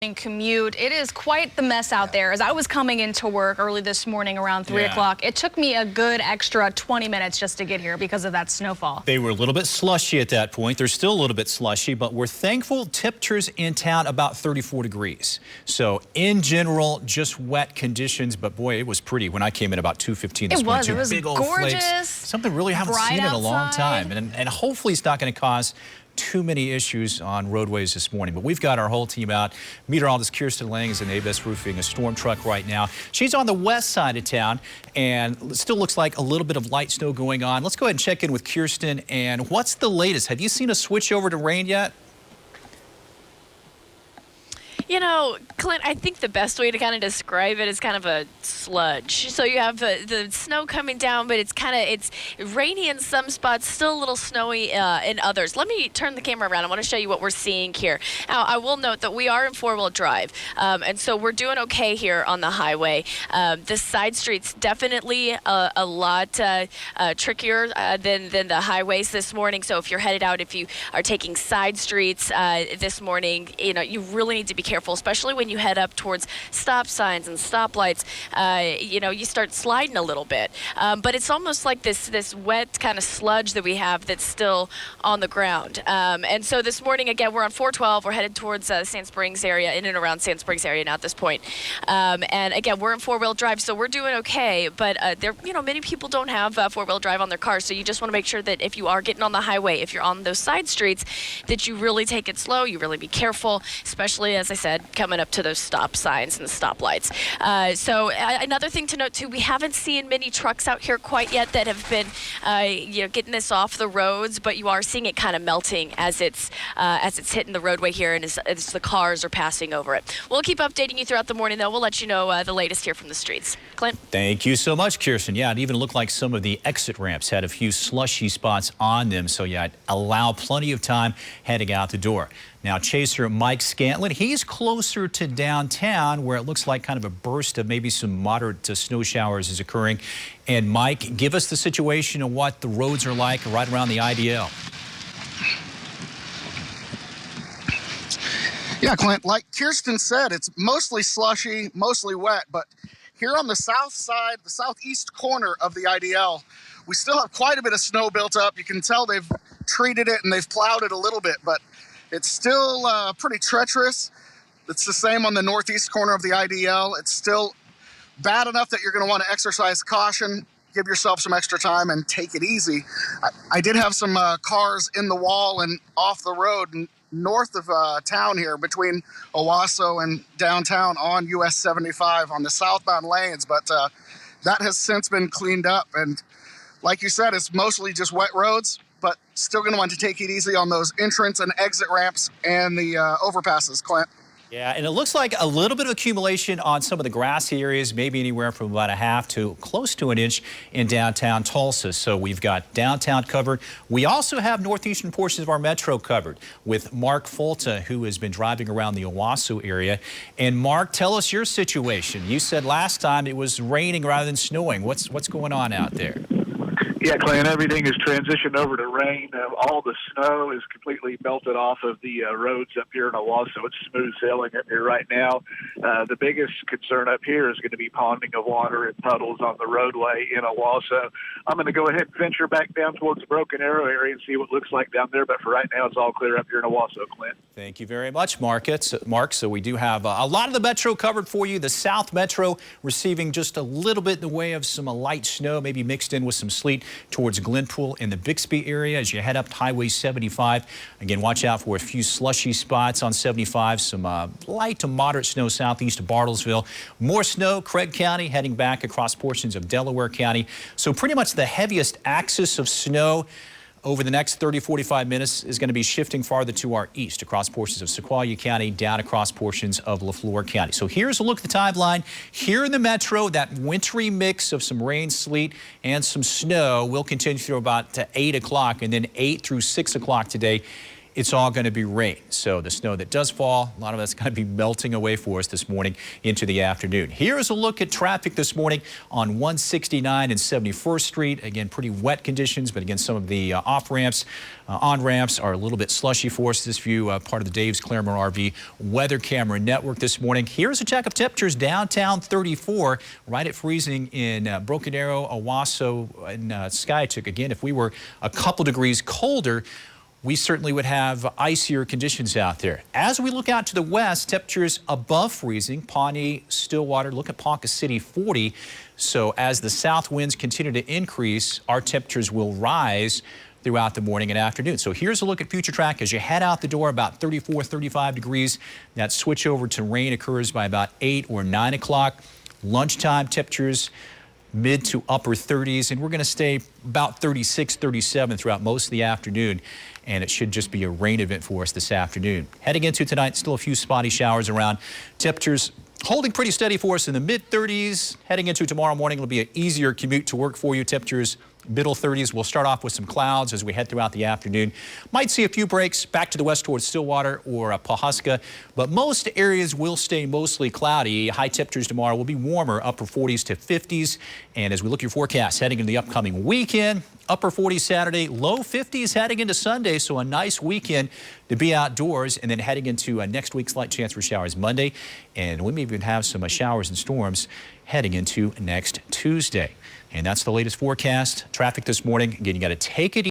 Commute. It is quite the mess out there. As I was coming into work early this morning around 3 o'clock, it took me a good extra 20 minutes just to get here because of that snowfall. They were a little bit slushy at that point. They're still a little bit slushy, but we're thankful. Temperatures in town about 34 degrees. So in general, just wet conditions, but boy, it was pretty when I came in about 2:15 this morning. It was big old gorgeous. Flakes. Something really haven't seen in a long time. And hopefully it's not going to cause too many issues on roadways this morning. But we've got our whole team out. Meteorologist Kirsten Lang is in ABS Roofing, a storm truck right now. She's on the west side of town, and it still looks like a little bit of light snow going on. Let's go ahead and check in with Kirsten. And what's the latest? Have you seen a switch over to rain yet? You know, Clint, I think the best way to kind of describe it is kind of a sludge. So you have the snow coming down, but it's rainy in some spots, still a little snowy in others. Let me turn the camera around. I want to show you what we're seeing here. Now, I will note that we are in four-wheel drive, and so we're doing okay here on the highway. The side streets definitely a lot trickier than the highways this morning. So if you're headed out, if you are taking side streets this morning, you know, you really need to be careful, especially when you head up towards stop signs and stoplights. You know, you start sliding a little bit, but it's almost like this wet kind of sludge that we have that's still on the ground. And so this morning, again, we're on 412. We're headed towards Sand Springs area, in and around Sand Springs area now at this point. And again, we're in four-wheel drive, so we're doing okay. But there, you know, many people don't have four-wheel drive on their cars, so you just want to make sure that if you are getting on the highway, if you're on those side streets, that you really take it slow. You really be careful, especially, as I said, coming up to those stop signs and the stoplights. So another thing to note too, we haven't seen many trucks out here quite yet that have been, you know, getting this off the roads, but you are seeing it kind of melting as it's hitting the roadway here and as the cars are passing over it. We'll keep updating you throughout the morning, though. We'll let you know the latest here from the streets. Clint? Thank you so much, Kirsten. Yeah, it even looked like some of the exit ramps had a few slushy spots on them, so yeah, allow plenty of time heading out the door. Now, chaser Mike Scantlin, he's closer to downtown where it looks like kind of a burst of maybe some moderate snow showers is occurring. And Mike, give us the situation of what the roads are like right around the IDL. Yeah, Clint, like Kirsten said, it's mostly slushy, mostly wet, but here on the south side, the southeast corner of the IDL, we still have quite a bit of snow built up. You can tell they've treated it and they've plowed it a little bit, but it's still pretty treacherous. It's the same on the northeast corner of the IDL. It's still bad enough that you're going to want to exercise caution, give yourself some extra time, and take it easy. I did have some cars in the wall and off the road north of town here between Owasso and downtown on US 75 on the southbound lanes, but that has since been cleaned up. And like you said, it's mostly just wet roads, but still going to want to take it easy on those entrance and exit ramps and the overpasses, Clint. Yeah, and it looks like a little bit of accumulation on some of the grassy areas, maybe anywhere from about a half to close to an inch in downtown Tulsa. So we've got downtown covered. We also have northeastern portions of our metro covered with Mark Folta, who has been driving around the Owasso area. And Mark, tell us your situation. You said last time it was raining rather than snowing. What's going on out there? Yeah, Clint, everything is transitioned over to rain. All the snow is completely melted off of the roads up here in Owasso. It's smooth sailing up here right now. The biggest concern up here is going to be ponding of water and puddles on the roadway in Owasso. I'm going to go ahead and venture back down towards the Broken Arrow area and see what it looks like down there. But for right now, it's all clear up here in Owasso, Clint. Thank you very much, Mark. So we do have a lot of the metro covered for you. The South Metro receiving just a little bit in the way of some light snow, maybe mixed in with some sleet towards Glenpool and the Bixby area as you head up Highway 75. Again, watch out for a few slushy spots on 75. Some light to moderate snow southeast of Bartlesville. More snow, Craig County, heading back across portions of Delaware County. So pretty much the heaviest axis of snow over the next 30-45 minutes is going to be shifting farther to our east across portions of Sequoia County, down across portions of Lafleur County. So here's a look at the timeline. Here in the metro, that wintry mix of some rain, sleet, and some snow will continue through about 8 o'clock, and then 8 through 6 o'clock today. it's all going to be rain. So the snow that does fall, a lot of that's going to be melting away for us this morning into the afternoon. Here's a look at traffic this morning on 169 and 71st Street. Again, pretty wet conditions, but again, some of the off-ramps, on-ramps are a little bit slushy for us. This view, part of the Dave's Claremore RV weather camera network this morning. Here's a check of temperatures downtown 34, right at freezing in Broken Arrow, Owasso, and Skiatook. Again, if we were a couple degrees colder, we certainly would have icier conditions out there. As we look out to the west, temperatures above freezing. Pawnee, Stillwater, look at Ponca City, 40. So as the south winds continue to increase, our temperatures will rise throughout the morning and afternoon. So here's a look at future track as you head out the door, about 34, 35 degrees. That switch over to rain occurs by about 8 or 9 o'clock. Lunchtime temperatures mid to upper 30s, and we're going to stay about 36, 37 throughout most of the afternoon, and it should just be a rain event for us this afternoon. Heading into tonight, still a few spotty showers around. Temperatures holding pretty steady for us in the mid-30s. Heading into tomorrow morning, it'll be an easier commute to work for you. Temperatures middle 30s. We'll start off with some clouds as we head throughout the afternoon. Might see a few breaks back to the west towards Stillwater or Pawhuska, but most areas will stay mostly cloudy. High temperatures tomorrow will be warmer, upper 40s to 50s. And as we look at your forecast heading into the upcoming weekend, upper 40s Saturday, low 50s heading into Sunday. So a nice weekend to be outdoors, and then heading into next week's light chance for showers Monday. And we may even have some showers and storms heading into next Tuesday. And that's the latest forecast. Traffic this morning. Again, you got to take it easy.